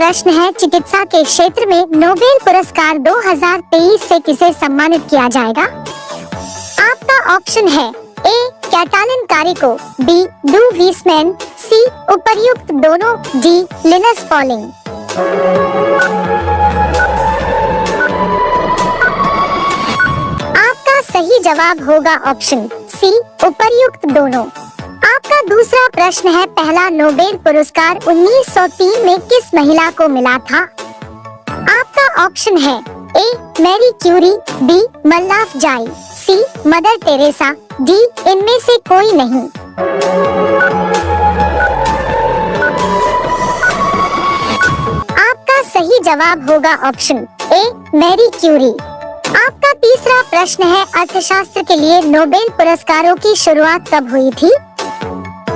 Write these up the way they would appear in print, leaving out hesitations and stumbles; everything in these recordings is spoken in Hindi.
प्रश्न है, चिकित्सा के क्षेत्र में नोबेल पुरस्कार 2023 से किसे सम्मानित किया जाएगा? आपका ऑप्शन है ए कैटालन कारिको, बी डू वीसमैन, सी उपर्युक्त दोनों, डी लिनस पॉलिंग। आपका सही जवाब होगा ऑप्शन सी उपर्युक्त दोनों। आपका दूसरा प्रश्न है, पहला नोबेल पुरस्कार 1903 में किस महिला को मिला था? आपका ऑप्शन है ए मैरी क्यूरी, बी मल्लाफ जाई, सी मदर टेरेसा, डी इनमें से कोई नहीं। आपका सही जवाब होगा ऑप्शन ए मैरी क्यूरी। आपका तीसरा प्रश्न है, अर्थशास्त्र के लिए नोबेल पुरस्कारों की शुरुआत कब हुई थी?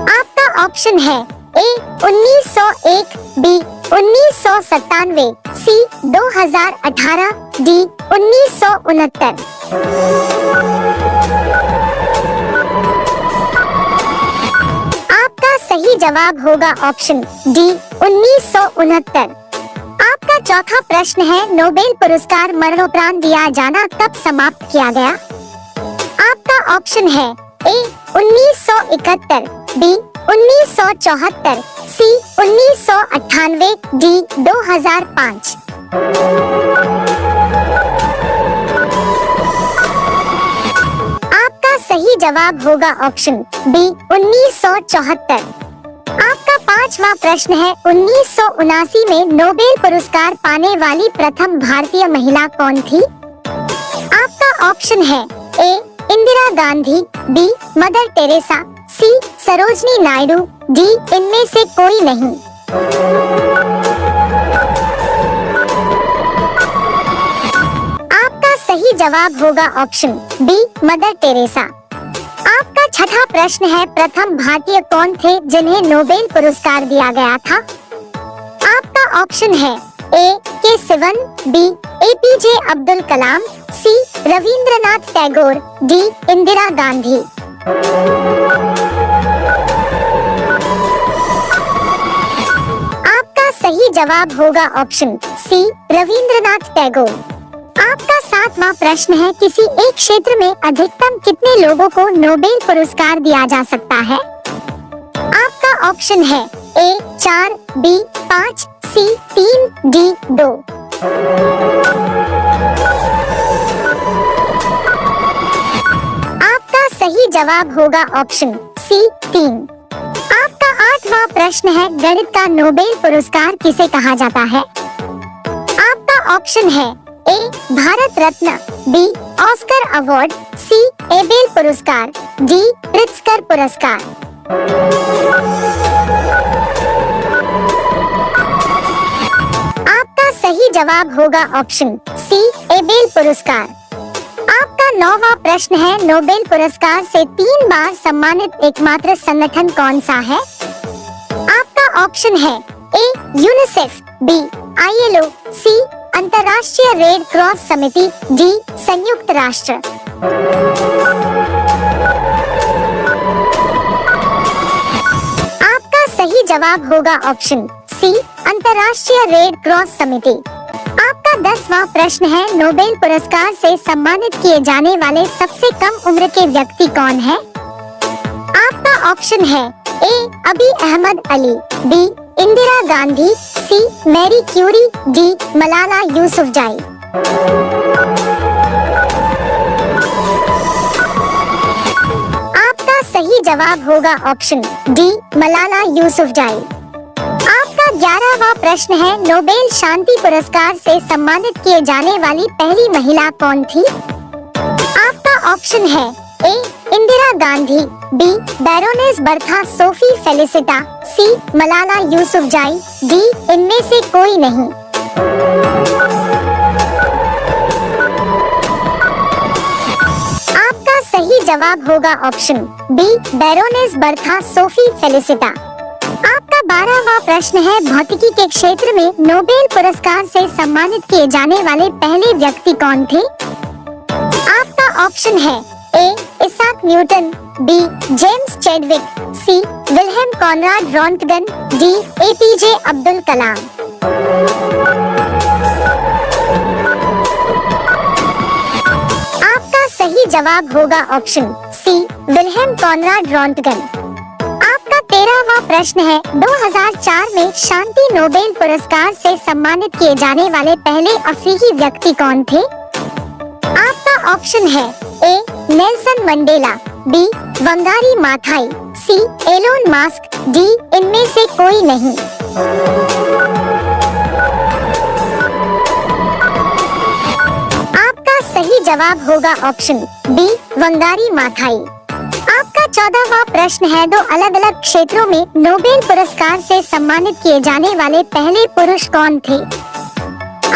आपका ऑप्शन है ए 1901, बी 1997, सी 2018, डी 1969। आपका सही जवाब होगा ऑप्शन डी 1969। आपका चौथा प्रश्न है, नोबेल पुरस्कार मरणोपरांत दिया जाना कब समाप्त किया गया? आपका ऑप्शन है ए 1971, बी 1974, सी 1998, डी 2005। आपका सही जवाब होगा ऑप्शन बी 1974। आपका पांचवा प्रश्न है, 1979 में नोबेल पुरस्कार पाने वाली प्रथम भारतीय महिला कौन थी? आपका ऑप्शन है A Indira Gandhi, B Mother Teresa, C Sarojini Naidu, D इनमें से कोई नहीं। आपका सही जवाब होगा ऑप्शन बी मदर टेरेसा। आपका छठा प्रश्न है, प्रथम भारतीय कौन थे जिन्हें नोबेल पुरस्कार दिया गया था? आपका ऑप्शन है ए के सिवन, बी एपीजे अब्दुल कलाम, सी रविंद्रनाथ टैगोर, डी इंदिरा गांधी। आपका सही जवाब होगा ऑप्शन सी रविंद्रनाथ टैगोर। आपका सातवां प्रश्न है, किसी एक क्षेत्र में अधिकतम कितने लोगों को नोबेल पुरस्कार दिया जा सकता है? आपका ऑप्शन है ए 4, बी 5, सी 3, डी 2। आपका सही जवाब होगा ऑप्शन सी 3। आपका आठवां प्रश्न है, गणित का नोबेल पुरस्कार किसे कहा जाता है? आपका ऑप्शन है ए Bharat Ratna, B Oscar award, सी एबेल पुरस्कार, डी प्रित्जकर पुरस्कार। आपका सही जवाब होगा ऑप्शन सी एबेल पुरस्कार। आपका नौवां प्रश्न है, नोबेल पुरस्कार से 3 बार सम्मानित एकमात्र संगठन कौन सा है? आपका ऑप्शन है ए यूनिसेफ, बी ILO, सी अंतर्राष्ट्रीय रेड क्रॉस समिति, डी संयुक्त राष्ट्र। आपका सही जवाब होगा ऑप्शन सी अंतर्राष्ट्रीय रेड क्रॉस समिति। आपका 10वां प्रश्न है, नोबेल पुरस्कार से सम्मानित किए जाने वाले सबसे कम उम्र के व्यक्ति कौन है? आपका ऑप्शन है A Abiy Ahmed Ali, B Indira Gandhi, C Marie Curie, D Malala Yousafzai. आपका सही जवाब होगा ऑप्शन डी मलाला यूसुफजाई। आपका 11वां प्रश्न है, नोबेल शांति पुरस्कार से सम्मानित किए जाने वाली पहली महिला कौन थी? आपका ऑप्शन है A Indira Gandhi, B Baroness Bertha Sophie Felicita, C Malala Yousafzai, D इनमें से कोई नहीं। आपका सही जवाब होगा option B Baroness Bertha Sophie Felicita. आपका 12वां प्रश्न है, भौतिकी के क्षेत्र में नोबेल पुरस्कार से सम्मानित किए जाने वाले पहले व्यक्ति कौन थे? आपका ऑप्शन है A Isaac Newton, B James Chadwick, C Wilhelm Conrad Roentgen, D APJ Abdul Kalam. आपका सही जवाब होगा option C, Wilhelm Conrad Roentgen. आपका 13वां प्रश्न है, 2004 में शांति नोबेल पुरस्कार से सम्मानित किए जाने वाले पहले अफ्रीकी व्यक्ति कौन थे? आपका ऑप्शन है ए, नेल्सन मंडेला, बी, वंगारी माथाई, सी, एलोन मस्क, डी, इनमें से कोई नहीं। आपका सही जवाब होगा ऑप्शन बी, वंगारी माथाई। आपका 14वां प्रश्न है, 2 अलग-अलग क्षेत्रों में नोबेल पुरस्कार से सम्मानित किए जाने वाले पहले पुरुष कौन थे?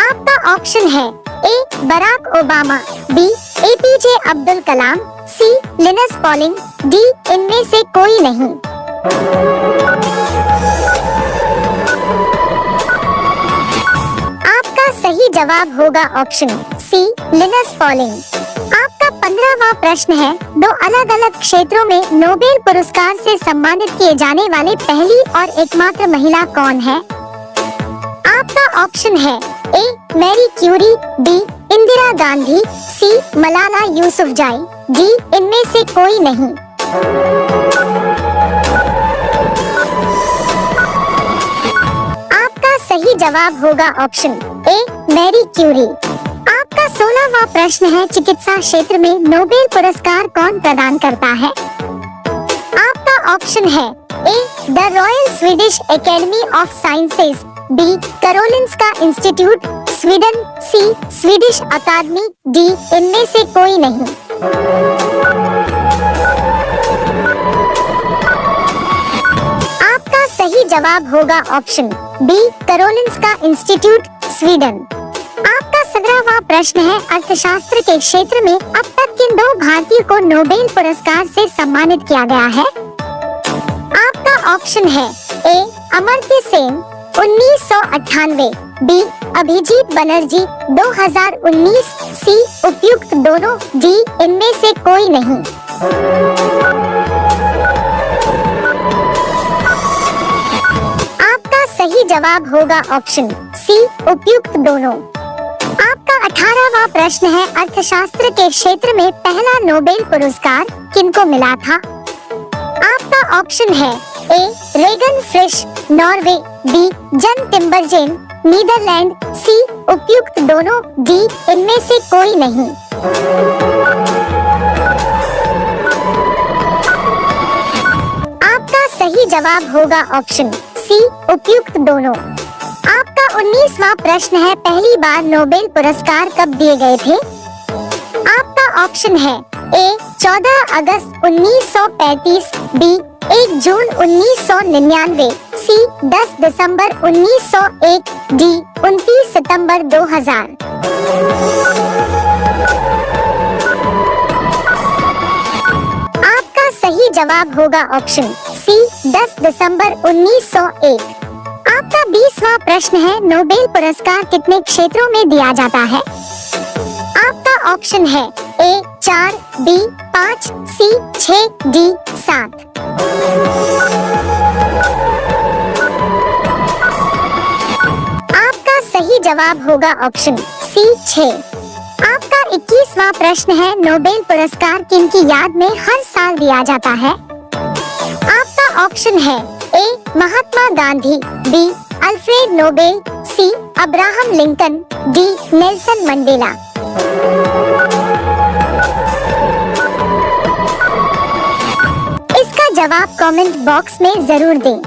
आपका ऑप्शन है A, Barack Obama, B, APJ Abdul Kalam, C, Linus Pauling, D, इनमें से कोई नहीं। आपका सही जवाब होगा ऑप्शन सी, लिनस पॉलिंग। आपका 15वां प्रश्न है, 2 अलग-अलग क्षेत्रों में नोबेल पुरस्कार से सम्मानित किए जाने वाले पहली और एकमात्र महिला कौन है? आपका ऑप्शन है A, Marie Curie, B, Indira Gandhi, C, Malala Yousafzai, D, इनमें से कोई नहीं। आपका सही जवाब होगा ऑप्शन ए, मैरी क्यूरी। आपका 16वां प्रश्न है, चिकित्सा क्षेत्र में नोबेल पुरस्कार कौन प्रदान करता है? आपका ऑप्शन है A, the Royal Swedish Academy of Sciences, B, Karolinska Institute, Sweden, C, Swedish Academy, D, इनमें से कोई नहीं। आपका सही जवाब होगा option B, Karolinska Institute, Sweden. आपका 17वां प्रश्न है, अर्थशास्त्र के क्षेत्र में अब तक किन 2 भारतीयों को नोबेल पुरस्कार से सम्मानित किया गया है? आपका ऑप्शन है ए, अमर्त्य सेन, 1998, बी, अभिजीत बनर्जी, 2019, सी, उपयुक्त दोनों, डी, इनमें से कोई नहीं। आपका सही जवाब होगा ऑप्शन सी, उपयुक्त दोनों। आपका 18वां प्रश्न है, अर्थशास्त्र के क्षेत्र में पहला नोबेल पुरस्कार किनको मिला था? आपका ऑप्शन है ए, रेगन फ्रिश, नॉर्वे, बी, जन टिम्बरजेन, नीदरलैंड, सी, उपयुक्त दोनों, डी, इनमें से कोई नहीं। आपका सही जवाब होगा ऑप्शन सी, उपयुक्त दोनों। आपका 19वां प्रश्न है, पहली बार नोबेल पुरस्कार कब दिए गए थे? आपका ऑप्शन है ए, 14 अगस्त 1935, बी, 1 जून 1999, सी, 10 दिसंबर 1901, डी, 29 सितंबर 2000। आपका सही जवाब होगा ऑप्शन सी, 10 दिसंबर 1901। आपका 20वां प्रश्न है, नोबेल पुरस्कार कितने क्षेत्रों में दिया जाता है? आपका ऑप्शन है ए, 4, बी, 5, सी, 6, डी, 7। आपका सही जवाब होगा ऑप्शन सी, 6। आपका 21वां प्रश्न है, नोबेल पुरस्कार किनकी याद में हर साल दिया जाता है? आपका ऑप्शन है A, Mahatma Gandhi, B, Alfred Nobel, C, Abraham Lincoln, D, Nelson Mandela. इसका जवाब कमेंट बॉक्स में जरूर दें।